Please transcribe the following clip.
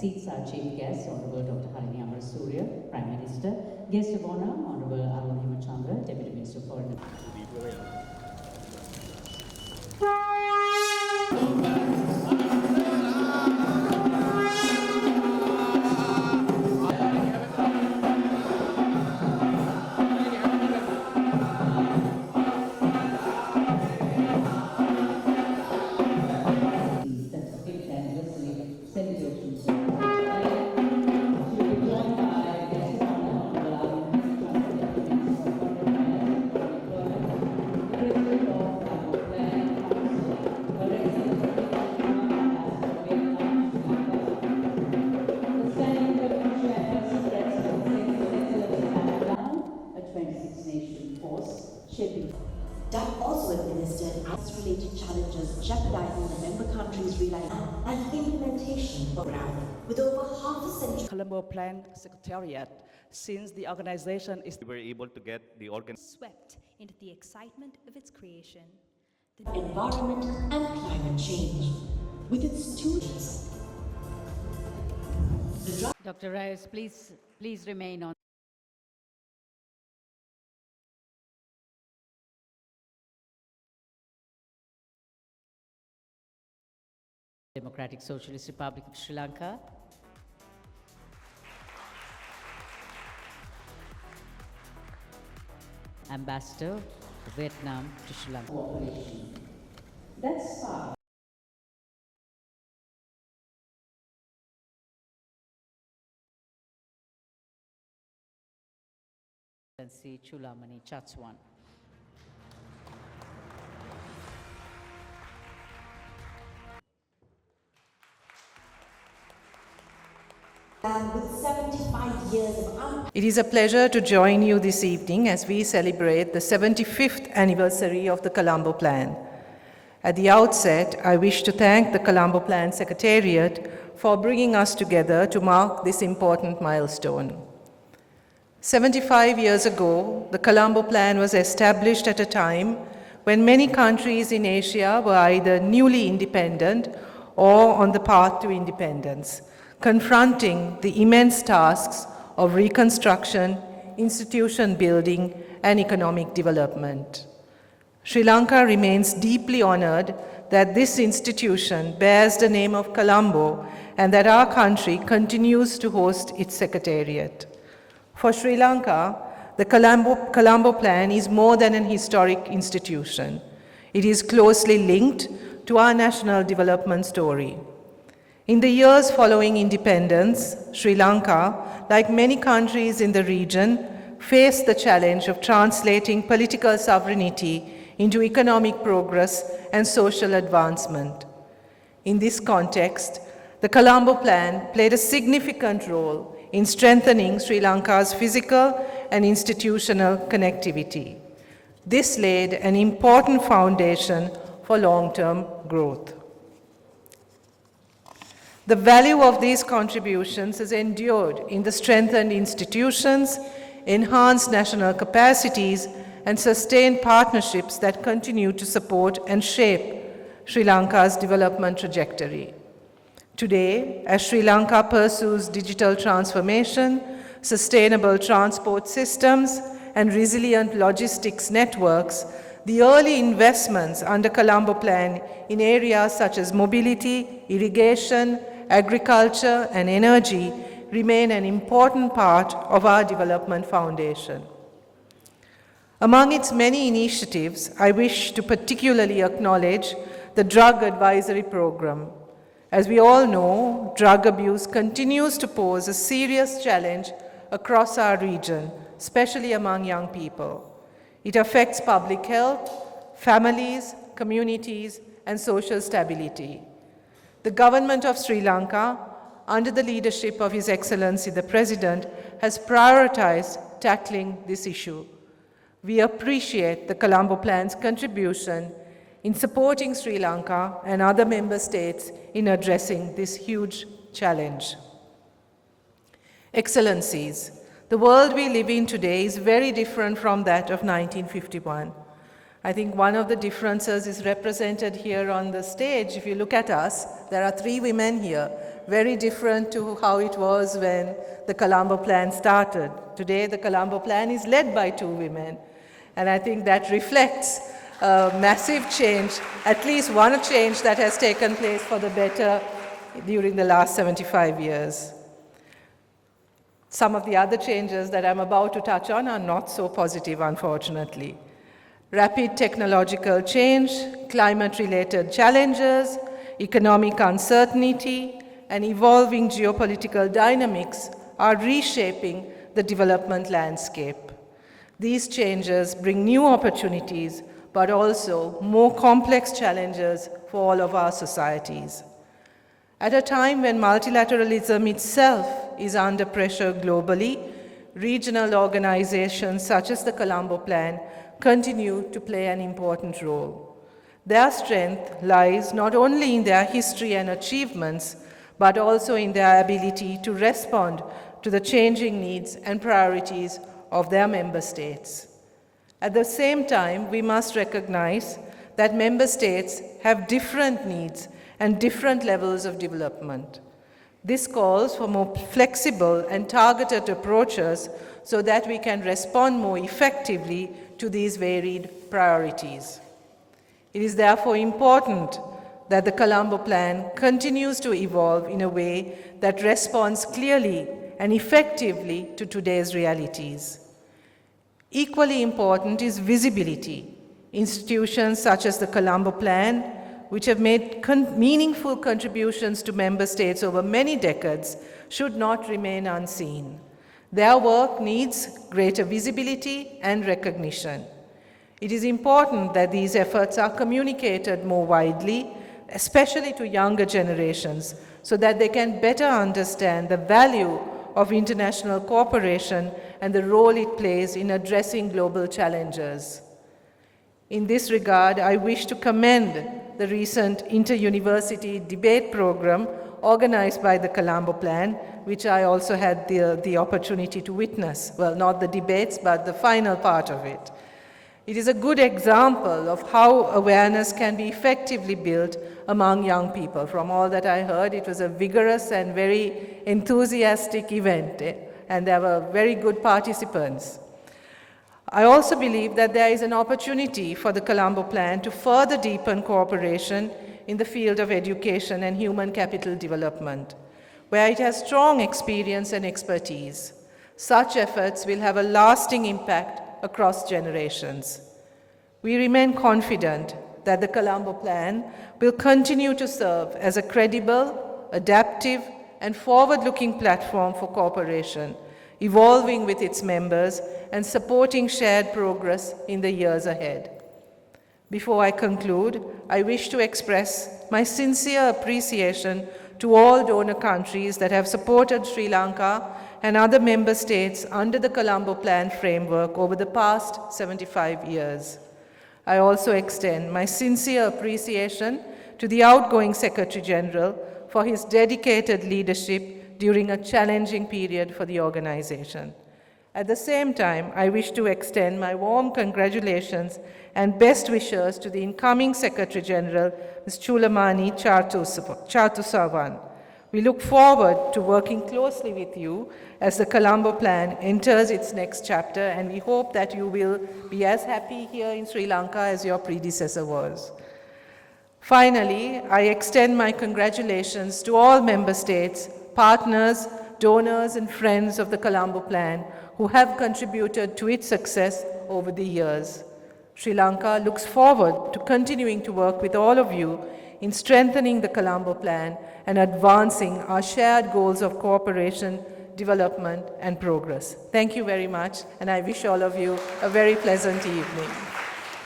seats our chief guests, Honorable Dr. Harini Amarasuriya, Prime Minister, guest of honor, Honorable Amarasuriya, Deputy Minister of Foreign Affairs. That also administered related challenges jeopardizing the member countries' realization and implementation program with over half a century. Colombo Plan Secretariat, since the organization is... We were able to get the swept into the excitement of its creation. The environment and climate change with its students. Dr. Reyes, please remain on. Democratic Socialist Republic of Sri Lanka. Ambassador of Vietnam to Sri Lanka. That's far. Chulamani Chatswan. With 75 years of It is a pleasure to join you this evening as we celebrate the 75th anniversary of the Colombo Plan. At the outset, I wish to thank the Colombo Plan Secretariat for bringing us together to mark this important milestone. 75 years ago, the Colombo Plan was established at a time when many countries in Asia were either newly independent or on the path to independence, confronting the immense tasks of reconstruction, institution building, and economic development. Sri Lanka remains deeply honored that this institution bears the name of Colombo and that our country continues to host its secretariat. For Sri Lanka, the Colombo Plan is more than an historic institution. It is closely linked to our national development story. In the years following independence, Sri Lanka, like many countries in the region, faced the challenge of translating political sovereignty into economic progress and social advancement. In this context, the Colombo Plan played a significant role in strengthening Sri Lanka's physical and institutional connectivity. This laid an important foundation for long-term growth. The value of these contributions has endured in the strengthened institutions, enhanced national capacities, and sustained partnerships that continue to support and shape Sri Lanka's development trajectory. Today, as Sri Lanka pursues digital transformation, sustainable transport systems, and resilient logistics networks, the early investments under Colombo Plan in areas such as mobility, irrigation, agriculture, and energy remain an important part of our development foundation. Among its many initiatives, I wish to particularly acknowledge the Drug Advisory Program. As we all know, drug abuse continues to pose a serious challenge across our region, especially among young people. It affects public health, families, communities, and social stability. The government of Sri Lanka, under the leadership of His Excellency the President, has prioritized tackling this issue. We appreciate the Colombo Plan's contribution in supporting Sri Lanka and other member states in addressing this huge challenge. Excellencies, the world we live in today is very different from that of 1951. I think one of the differences is represented here on the stage. If you look at us, there are 3 women here, very different to how it was when the Colombo Plan started. Today, the Colombo Plan is led by 2 women, and I think that reflects a massive change, at least one change that has taken place for the better during the last 75 years. Some of the other changes that I'm about to touch on are not so positive, unfortunately. Rapid technological change, climate-related challenges, economic uncertainty, and evolving geopolitical dynamics are reshaping the development landscape. These changes bring new opportunities, but also more complex challenges for all of our societies. At a time when multilateralism itself is under pressure globally, regional organizations such as the Colombo Plan continue to play an important role. Their strength lies not only in their history and achievements, but also in their ability to respond to the changing needs and priorities of their member states. At the same time, we must recognize that member states have different needs and different levels of development. This calls for more flexible and targeted approaches so that we can respond more effectively to these varied priorities. It is therefore important that the Colombo Plan continues to evolve in a way that responds clearly and effectively to today's realities. Equally important is visibility. Institutions such as the Colombo Plan, which have made meaningful contributions to member states over many decades, should not remain unseen. Their work needs greater visibility and recognition. It is important that these efforts are communicated more widely, especially to younger generations, so that they can better understand the value of international cooperation and the role it plays in addressing global challenges. In this regard, I wish to commend the recent inter-university debate program organized by the Colombo Plan, which I also had the opportunity to witness. Well, not the debates, but the final part of it. It is a good example of how awareness can be effectively built among young people. From all that I heard, it was a vigorous and very enthusiastic event, and there were very good participants. I also believe that there is an opportunity for the Colombo Plan to further deepen cooperation in the field of education and human capital development, where it has strong experience and expertise. Such efforts will have a lasting impact across generations. We remain confident that the Colombo Plan will continue to serve as a credible, adaptive, and forward-looking platform for cooperation, evolving with its members and supporting shared progress in the years ahead. Before I conclude, I wish to express my sincere appreciation to all donor countries that have supported Sri Lanka and other member states under the Colombo Plan framework over the past 75 years. I also extend my sincere appreciation to the outgoing Secretary General for his dedicated leadership during a challenging period for the organization. At the same time, I wish to extend my warm congratulations and best wishes to the incoming Secretary General, Ms. Chulamani Charthusavan. We look forward to working closely with you as the Colombo Plan enters its next chapter, and we hope that you will be as happy here in Sri Lanka as your predecessor was. Finally, I extend my congratulations to all member states, partners, donors, and friends of the Colombo Plan who have contributed to its success over the years. Sri Lanka looks forward to continuing to work with all of you in strengthening the Colombo Plan and advancing our shared goals of cooperation, development, and progress. Thank you very much, and I wish all of you a very pleasant evening.